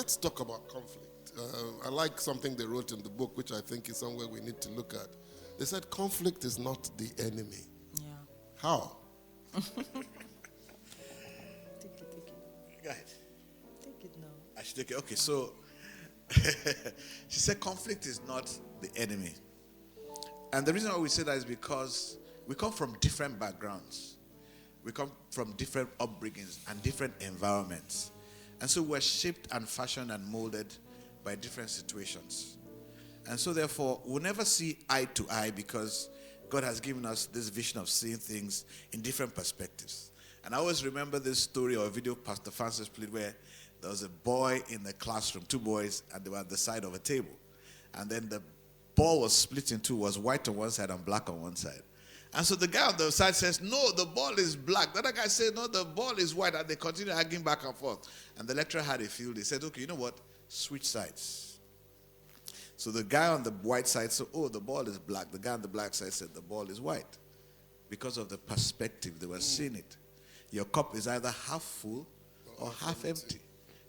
let's talk about conflict. I like something they wrote in the book, which I think is somewhere we need to look at. They said conflict is not the enemy. Yeah. How? Take it. Go ahead. Take it now. I should take it. Okay, so she said conflict is not the enemy. And the reason why we say that is because we come from different backgrounds. We come from different upbringings and different environments. And so we're shaped and fashioned and molded by different situations. And so therefore, we'll never see eye to eye because God has given us this vision of seeing things in different perspectives. And I always remember this story or a video Pastor Francis played where there was a boy in the classroom, two boys, and they were at the side of a table. And then the ball was split in two, was white on one side and black on one side. And so the guy on the side says, no, the ball is black. The other guy said, no, the ball is white. And they continue arguing back and forth. And the lecturer had a field. He said, okay, you know what? Switch sides. So the guy on the white side said, oh, the ball is black. The guy on the black side said, the ball is white. Because of the perspective, they were seeing it. Your cup is either half full or half empty,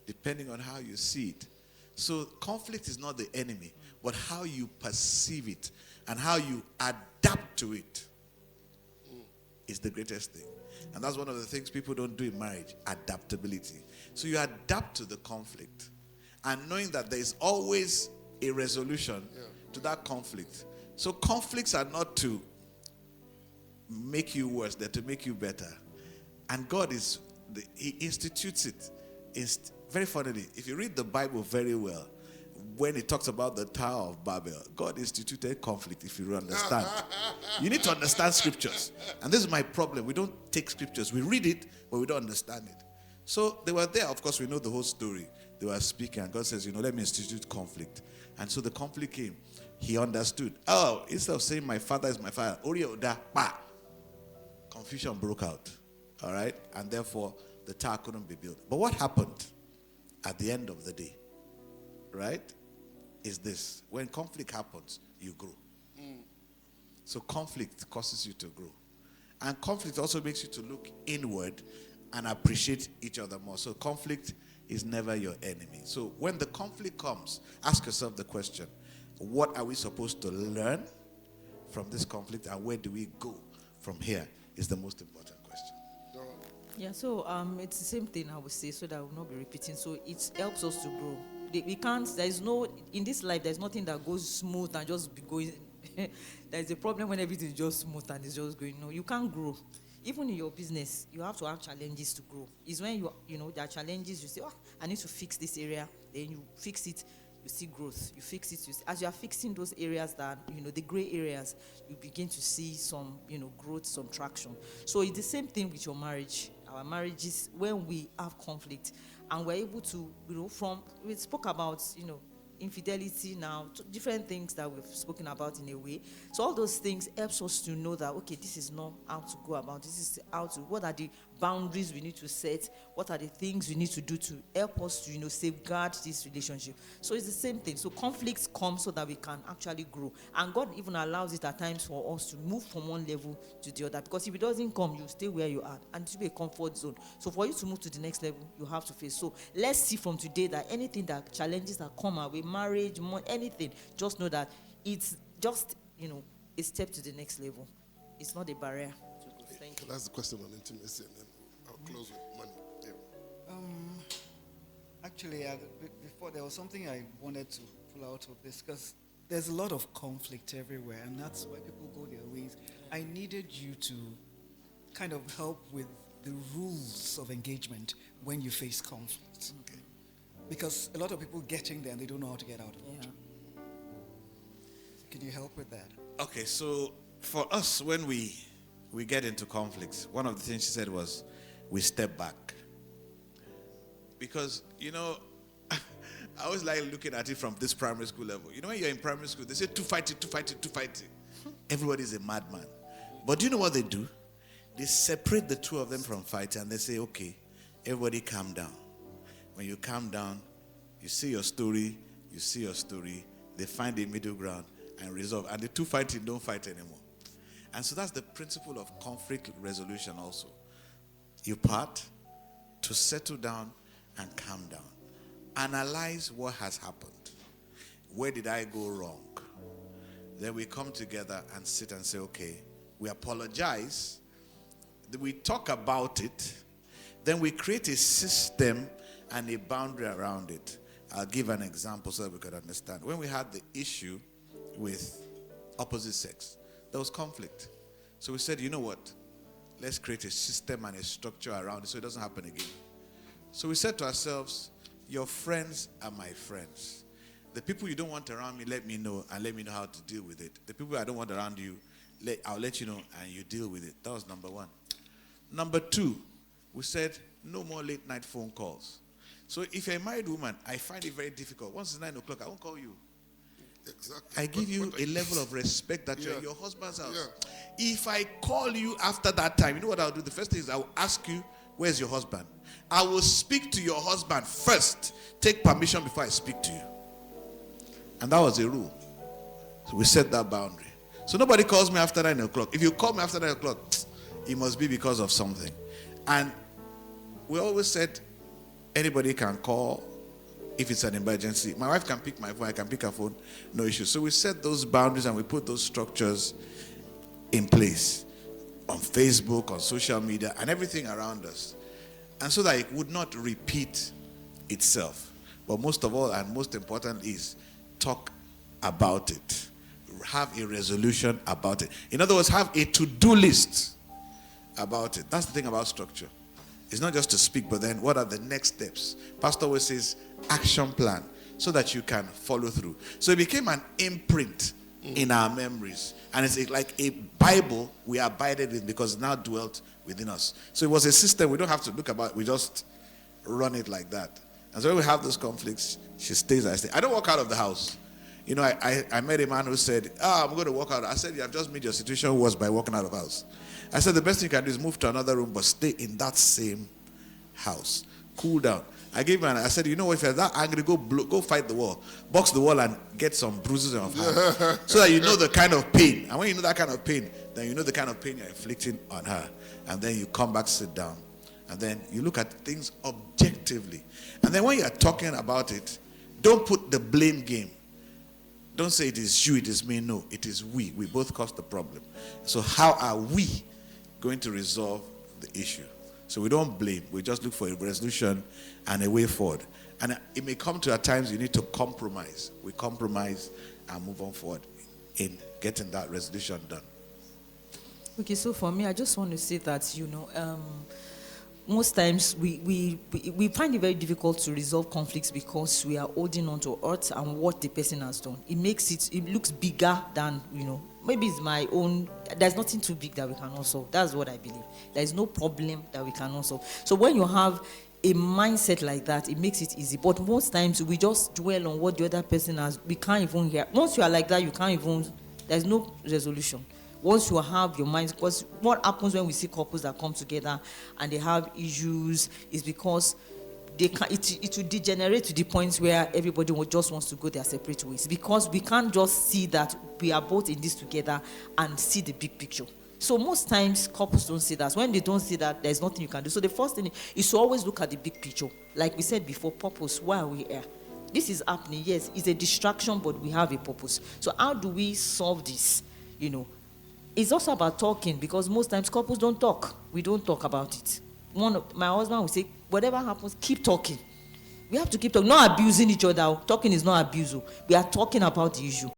depending on how you see it. So conflict is not the enemy, but how you perceive it and how you adapt to it is the greatest thing. And that's one of the things people don't do in marriage, adaptability. So you adapt to the conflict and knowing that there is always a resolution to that conflict. So conflicts are not to make you worse, they're to make you better. And God He institutes it. Very funnily, if you read the Bible very well, when it talks about the Tower of Babel, God instituted conflict, if you understand. You need to understand scriptures. And this is my problem. We don't take scriptures. We read it, but we don't understand it. So they were there. Of course, we know the whole story. They were speaking, and God says, let me institute conflict. And so the conflict came. He understood. Oh, instead of saying my father is my father, confusion broke out. All right? And therefore, the tower couldn't be built. But what happened at the end of the day, right, is this. When conflict happens, you grow. So conflict causes you to grow. And conflict also makes you to look inward and appreciate each other more. So conflict is never your enemy. So when the conflict comes, ask yourself the question, what are we supposed to learn from this conflict and where do we go from here is the most important question. Yeah, so it's the same thing I would say, so that I will not be repeating. So it helps us to grow. We can't, in this life, there's nothing that goes smooth and just be going. There's a problem when everything is just smooth and it's just going. No, you can't grow. Even in your business, you have to have challenges to grow. It's when there are challenges, you say, I need to fix this area. Then you fix it, you see growth. You fix it, as you are fixing those areas that, the gray areas, you begin to see some, growth, some traction. So it's the same thing with your marriage. Our marriages, when we have conflict, and we're able to, we spoke about, infidelity now, different things that we've spoken about in a way. So all those things helps us to know that, okay, this is not how to go about. This is what are the boundaries we need to set? What are the things we need to do to help us to, safeguard this relationship? So it's the same thing. So conflicts come so that we can actually grow. And God even allows it at times for us to move from one level to the other. Because if it doesn't come, you stay where you are. And it will be a comfort zone. So for you to move to the next level, you have to face. So let's see from today that anything that challenges that come our way, marriage, anything, just know that it's just, a step to the next level. It's not a barrier. Thank you. That's the question on intimacy, and then I'll close with money. Yeah. Actually, before there was something I wanted to pull out of this, because there's a lot of conflict everywhere, and that's why people go their ways. I needed you to kind of help with the rules of engagement when you face conflict. Okay. Because a lot of people get in there and they don't know how to get out of it. So can you help with that? Okay, so for us, when we get into conflicts, one of the things she said was, we step back. Because, I always like looking at it from this primary school level. When you're in primary school, they say, two fighting. Everybody's a madman. But do you know what they do? They separate the two of them from fighting and they say, okay, everybody calm down. When you calm down, you see your story, they find a middle ground and resolve. And the two fighting don't fight anymore. And so that's the principle of conflict resolution also. You part to settle down and calm down. analyze what has happened. Where did I go wrong? Then we come together and sit and say, okay, we apologize. Then we talk about it. Then we create a system and a boundary around it. I'll give an example so that we can understand. When we had the issue with opposite sex, there was conflict. So we said, you know what? Let's create a system and a structure around it so it doesn't happen again. So we said to ourselves, your friends are my friends. The people you don't want around me, let me know and let me know how to deal with it. The people I don't want around you, I'll let you know and you deal with it. That was number one. Number two, we said no more late night phone calls. So if you're a married woman, I find it very difficult. Once it's 9 o'clock, I won't call you. Exactly. I give you a level of respect that you're in your husband's house. Yeah. If I call you after that time, you know what I'll do? The first thing is I'll ask you, where's your husband? I will speak to your husband first. Take permission before I speak to you. And that was a rule. So we set that boundary. So nobody calls me after 9 o'clock. If you call me after 9 o'clock, it must be because of something. And we always said anybody can call if it's an emergency. My wife can pick my phone, I can pick her phone, no issue. So we set those boundaries and we put those structures in place on Facebook, on social media, and everything around us. And so that it would not repeat itself. But most of all, and most important, is talk about it. Have a resolution about it. In other words, have a to-do list about it. That's the thing about structure. It's not just to speak, but then what are the next steps? Pastor always says action plan so that you can follow through. So it became an imprint in our memories. And it's like a Bible we abided in because it now dwelt within us. So it was a system we don't have to look about. We just run it like that. And so when we have those conflicts, she stays, I stay. I don't walk out of the house. You know, I met a man who said, I'm going to walk out. I said, you have just made your situation worse by walking out of the house. I said, the best thing you can do is move to another room, but stay in that same house. Cool down. I gave him, I said, you know what, if you're that angry, go fight the wall. Box the wall and get some bruises on your hand. So that you know the kind of pain. And when you know that kind of pain, then you know the kind of pain you're inflicting on her. And then you come back, sit down. And then you look at things objectively. And then when you're talking about it, don't put the blame game. Don't say it is you, it is me. No, it is we. We both caused the problem. So how are we going to resolve the issue? So we don't blame. We just look for a resolution and a way forward. And it may come to at times you need to compromise. We compromise and move on forward in getting that resolution done. Okay, so for me, I just want to say that, most times we find it very difficult to resolve conflicts because we are holding on to hurt and what the person has done. It looks bigger than, maybe it's my own. There's nothing too big that we cannot solve. That's what I believe. There is no problem that we cannot solve. So when you have a mindset like that, it makes it easy. But most times we just dwell on what the other person has. We can't even hear. Once you are like that, you can't even, there's no resolution. Once you have your mind, because what happens when we see couples that come together and they have issues is because it will degenerate to the point where everybody just wants to go their separate ways, because we can't just see that we are both in this together and see the big picture. So most times couples don't see that. When they don't see that, there's nothing you can do. So the first thing is to always look at the big picture. Like we said before, purpose. Why are we here? This is happening. Yes, it's a distraction, but we have a purpose. So how do we solve this? It's also about talking, because most times couples don't talk. We don't talk about it. My husband will say, whatever happens, keep talking. We have to keep talking, not abusing each other. Talking is not abuse. We are talking about the issue.